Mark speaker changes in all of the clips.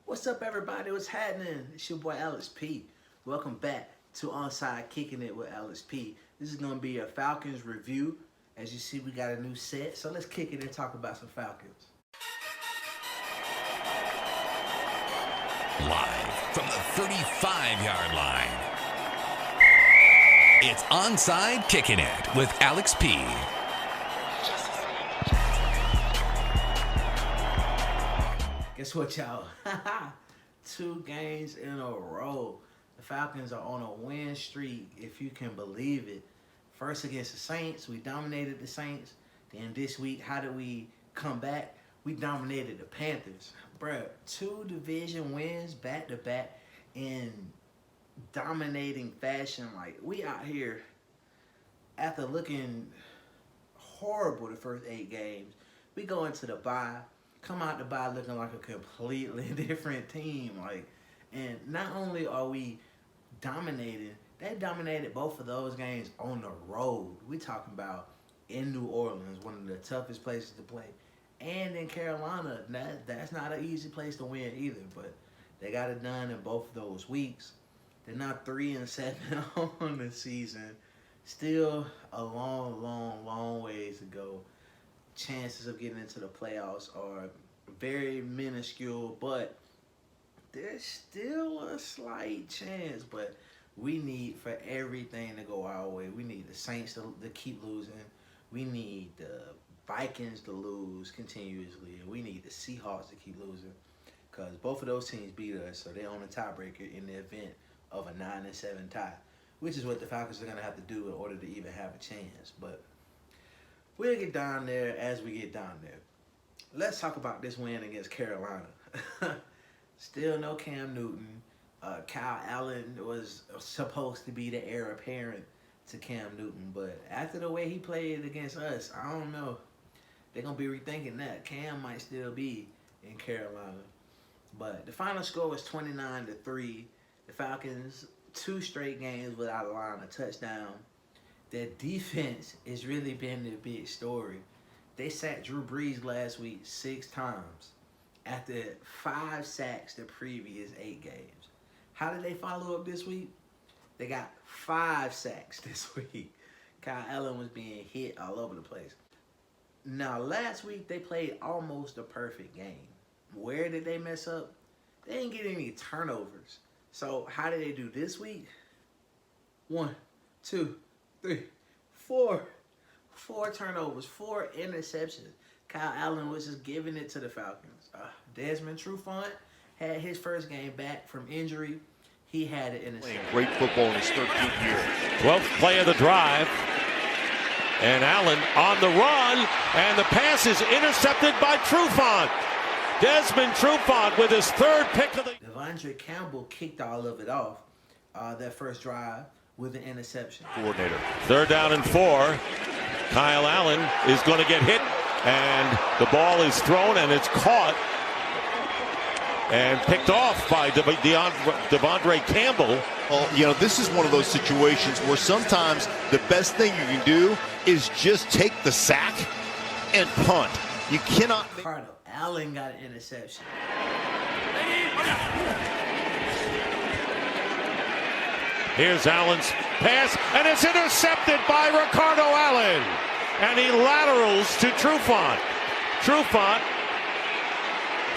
Speaker 1: What's up, everybody? What's happening? It's your boy Alex P. Welcome back to Onside Kicking It with Alex P. This is going to be a Falcons review. As you see, we got a new set, so let's kick it and talk about some Falcons.
Speaker 2: Live from the 35-yard line, it's Onside Kicking It with Alex P.
Speaker 1: Guess what, y'all? 2 games in a row. The Falcons are on a win streak, if you can believe it. First against the Saints, we dominated the Saints. Then this week, how did we come back? We dominated the Panthers. Bruh, 2 division wins back-to-back in dominating fashion. Like, we out here, after looking horrible the first 8 games, we go into the bye. Come out the bye looking like a completely different team. Like, and not only are we dominating, they dominated both of those games on the road. We talking about in New Orleans, one of the toughest places to play, and in Carolina. That's not an easy place to win either, but they got it done in both of those weeks. They're now 3-7 on the season. Still a long ways to go. Chances of getting into the playoffs are very minuscule, but there's still a slight chance. But we need for everything to go our way. We need the Saints to keep losing. We need the Vikings to lose continuously, and we need the Seahawks to keep losing, because both of those teams beat us, so they're on a tiebreaker in the event of a 9-7 tie, which is what the Falcons are going to have to do in order to even have a chance. But we'll get down there as we get down there. Let's talk about this win against Carolina. Still no Cam Newton. Kyle Allen was supposed to be the heir apparent to Cam Newton, but after the way he played against us, I don't know. They're going to be rethinking that. Cam might still be in Carolina. But the final score was 29-3. The Falcons, 2 straight games without allowing a touchdown. Their defense has really been the big story. They sacked Drew Brees last week 6 times after 5 sacks the previous 8 games. How did they follow up this week? They got 5 sacks this week. Kyle Allen was being hit all over the place. Now, last week they played almost a perfect game. Where did they mess up? They didn't get any turnovers. So how did they do this week? 1, 2, 3, 4. 4 turnovers, 4 interceptions. Kyle Allen was just giving it to the Falcons. Desmond Trufant had his first game back from injury. He had an interception.
Speaker 3: Playing great football in his 13th year.
Speaker 4: 12th play of the drive. And Allen on the run. And the pass is intercepted by Trufant. Desmond Trufant with his 3rd pick of the...
Speaker 1: Devondre Campbell kicked all of it off that first drive with an interception.
Speaker 3: Coordinator.
Speaker 4: 3rd down and 4. Kyle Allen is going to get hit, and the ball is thrown, and it's caught and picked off by Devondre Campbell.
Speaker 3: Well, you know, this is one of those situations where sometimes the best thing you can do is just take the sack and punt. You cannot...
Speaker 1: Ricardo Allen got an interception.
Speaker 4: Here's Allen's pass, and it's intercepted by Ricardo Allen. And he laterals to Trufant. Trufant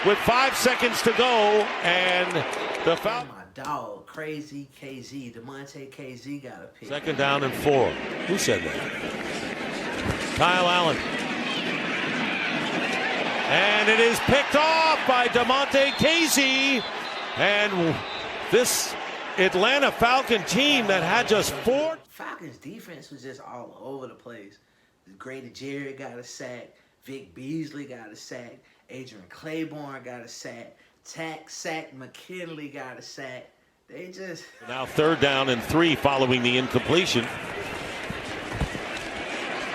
Speaker 4: with 5 seconds to go, and the foul.
Speaker 1: My dog, Crazy KZ, Demonte KZ got a pick.
Speaker 4: 2nd down and 4. Who said that? Kyle Allen. And it is picked off by Demonte KZ. And this Atlanta Falcon team that had just 4.
Speaker 1: Falcons defense was just all over the place. Grady Jarrett got a sack. Vic Beasley got a sack. Adrian Claiborne got a sack. Sack McKinley got a sack. They just...
Speaker 4: Now 3rd down and 3 following the incompletion.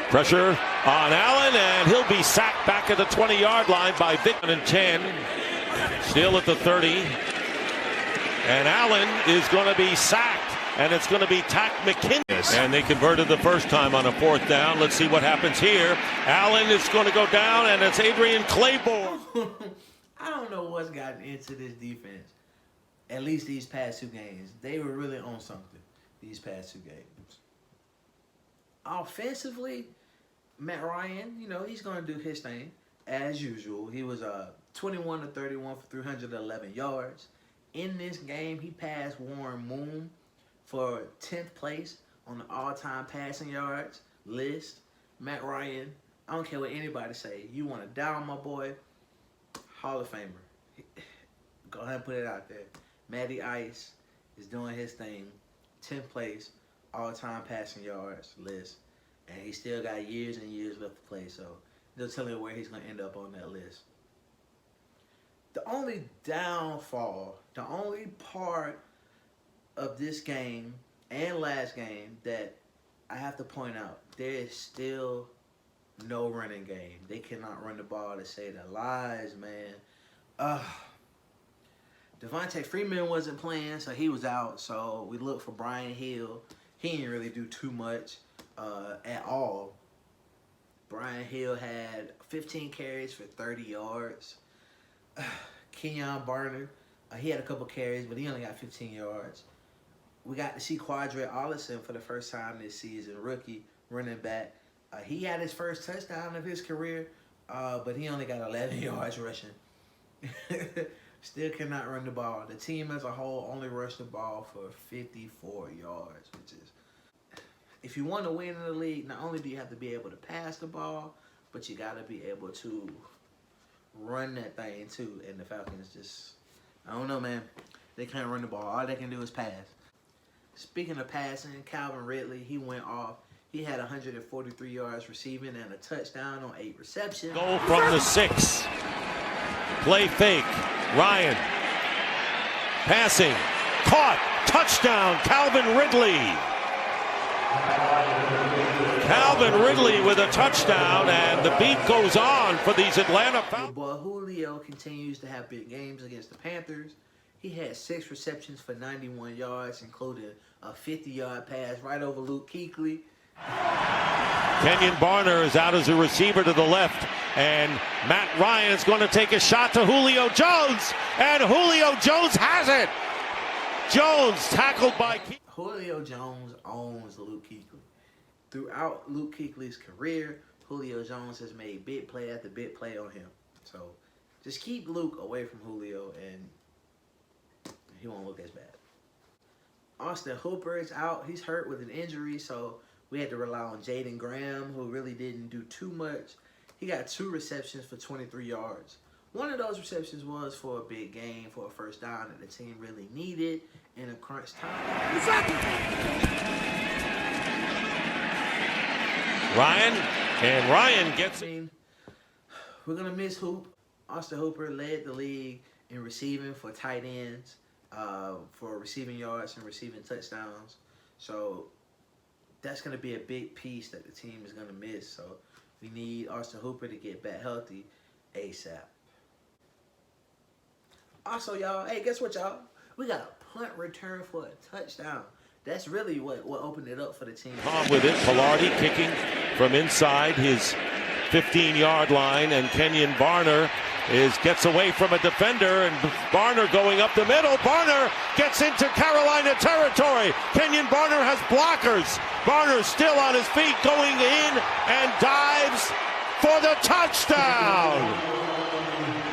Speaker 4: Pressure on Allen, and he'll be sacked back at the 20-yard line by Vic. And 10. Still at the 30. And Allen is going to be sacked. And it's going to be Tack McKinley. And they converted the first time on a 4th down. Let's see what happens here. Allen is going to go down, and it's Adrian Claiborne.
Speaker 1: I don't know what's gotten into this defense. At least these past 2 games. They were really on something these past 2 games. Offensively, Matt Ryan, you know, he's going to do his thing as usual. He was 21 of 31 for 311 yards. In this game, he passed Warren Moon for 10th place on the all-time passing yards list. Matt Ryan, I don't care what anybody say. You want to down my boy, Hall of Famer. Go ahead and put it out there. Matty Ice is doing his thing. 10th place, all-time passing yards list. And he still got years and years left to play, so they'll tell you where he's going to end up on that list. The only downfall, the only part of this game and last game that I have to point out, there is still no running game. They cannot run the ball to save their lives, man. Devontae Freeman wasn't playing, so he was out. So we looked for Brian Hill. He didn't really do too much at all. Brian Hill had 15 carries for 30 yards. Kenyon Barner, he had a couple carries, but he only got 15 yards. We got to see Quadre Ollison for the first time this season, rookie running back. He had his first touchdown of his career, but he only got 11 yards rushing. Still cannot run the ball. The team as a whole only rushed the ball for 54 yards, which is, if you want to win in the league, not only do you have to be able to pass the ball, but you got to be able to run that thing too. And the Falcons just, I don't know, man. They can't run the ball. All they can do is pass. Speaking of passing, Calvin Ridley, he went off. He had 143 yards receiving and a touchdown on 8 receptions.
Speaker 4: Goal from the 6. Play fake. Ryan. Passing. Caught. Touchdown. Calvin Ridley. Calvin Ridley with a touchdown, and the beat goes on for these Atlanta Falcons.
Speaker 1: Boy, Julio continues to have big games against the Panthers. He had 6 receptions for 91 yards, including a 50-yard pass right over Luke Kuechly.
Speaker 4: Kenyon Barner is out as a receiver to the left, and Matt Ryan is going to take a shot to Julio Jones, and Julio Jones has it. Jones tackled by Kuechly.
Speaker 1: Julio Jones owns Luke Kuechly. Throughout Luke Kuechly's career, Julio Jones has made big play after big play on him. So just keep Luke away from Julio, and he won't look as bad. Austin Hooper is out. He's hurt with an injury, so we had to rely on Jaden Graham, who really didn't do too much. He got 2 receptions for 23 yards. One of those receptions was for a big gain, for a first down that the team really needed in a crunch time.
Speaker 4: Ryan gets it.
Speaker 1: We're going to miss Hoop. Austin Hooper led the league in receiving for tight ends, for receiving yards and receiving touchdowns. So that's going to be a big piece that the team is going to miss. So we need Austin Hooper to get back healthy ASAP. Also, y'all, hey, guess what, y'all? We got a punt return for a touchdown. That's really what opened it up for the team.
Speaker 4: On with it, Pilardi kicking from inside his 15-yard line, and Kenyon Barner gets away from a defender, and Barner going up the middle. Barner gets into Carolina territory. Kenyon Barner has blockers. Barner still on his feet, going in and dives for the touchdown.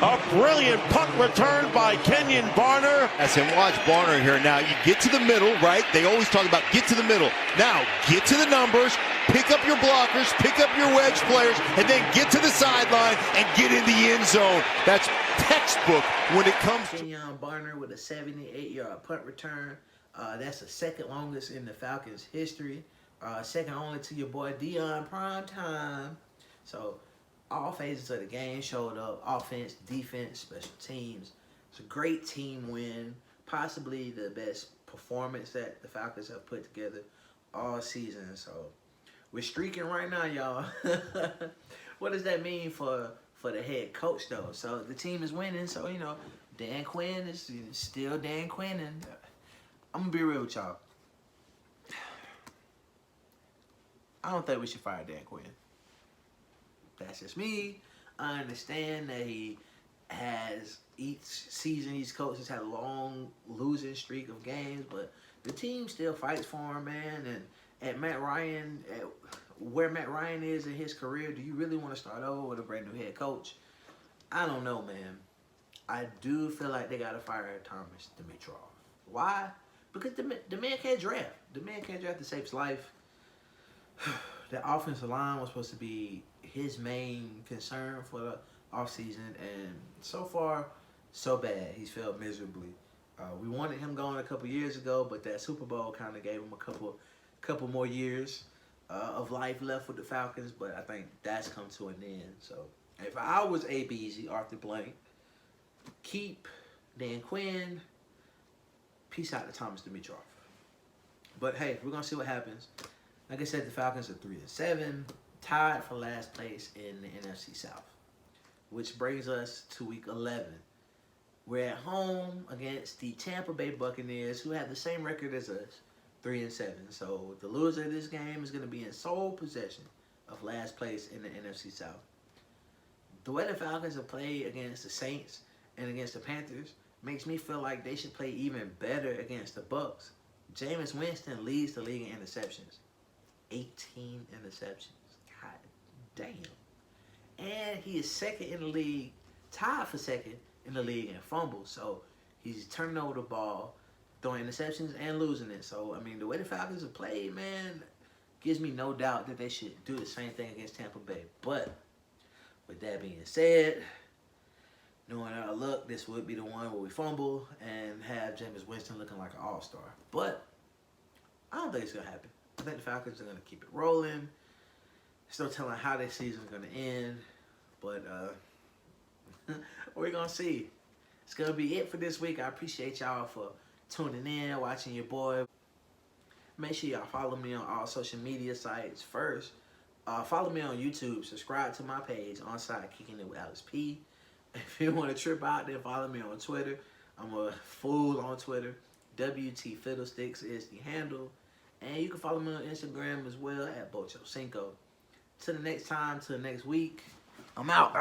Speaker 4: A brilliant punt return by Kenyon Barner.
Speaker 3: And watch Barner here now. You get to the middle, right? They always talk about get to the middle. Now, get to the numbers, pick up your blockers, pick up your wedge players, and then get to the sideline and get in the end zone. That's textbook when it comes to
Speaker 1: Kenyon Barner with a 78-yard punt return. That's the second longest in the Falcons' history. Second only to your boy Dion Primetime. So all phases of the game showed up. Offense, defense, special teams. It's a great team win. Possibly the best performance that the Falcons have put together all season. So we're streaking right now, y'all. What does that mean for the head coach, though? So the team is winning. So, you know, Dan Quinn is still Dan Quinn. And I'm going to be real with y'all. I don't think we should fire Dan Quinn. That's just me. I understand that he has each season these coaches had a long losing streak of games, but the team still fights for him, man. And at Matt Ryan, where Matt Ryan is in his career, do you really want to start over with a brand new head coach? I don't know, man. I do feel like they got to fire Thomas Dimitroff. Why? Because the man can't draft. The man can't draft to save his life. The offensive line was supposed to be his main concern for the offseason, and so far, so bad. He's failed miserably. We wanted him going a couple years ago, but that Super Bowl kind of gave him a couple more years of life left with the Falcons, but I think that's come to an end. So if I was ABZ, Arthur Blank, keep Dan Quinn, peace out to Thomas Dimitroff. But hey, we're going to see what happens. Like I said, the Falcons are 3-7, tied for last place in the NFC South, which brings us to week 11. We're at home against the Tampa Bay Buccaneers, who have the same record as us, 3-7. So the loser of this game is going to be in sole possession of last place in the NFC South. The way the Falcons have played against the Saints and against the Panthers makes me feel like they should play even better against the Bucs. Jameis Winston leads the league in interceptions. 18 interceptions. God damn. And he is second in the league, tied for second in the league in fumbles. So he's turning over the ball, throwing interceptions, and losing it. So, I mean, the way the Falcons have played, man, gives me no doubt that they should do the same thing against Tampa Bay. But with that being said, knowing our luck, this would be the one where we fumble and have Jameis Winston looking like an all-star. But I don't think it's going to happen. I think the Falcons are going to keep it rolling. Still telling how this season is going to end. But we're going to see. It's going to be it for this week. I appreciate y'all for tuning in, watching your boy. Make sure y'all follow me on all social media sites first. Follow me on YouTube. Subscribe to my page, Onside Kicking It with Alex P. If you want to trip out, then follow me on Twitter. I'm a fool on Twitter. WT Fiddlesticks is the handle. And you can follow me on Instagram as well at Bocho Cinco. Till the next time, till next week, I'm out.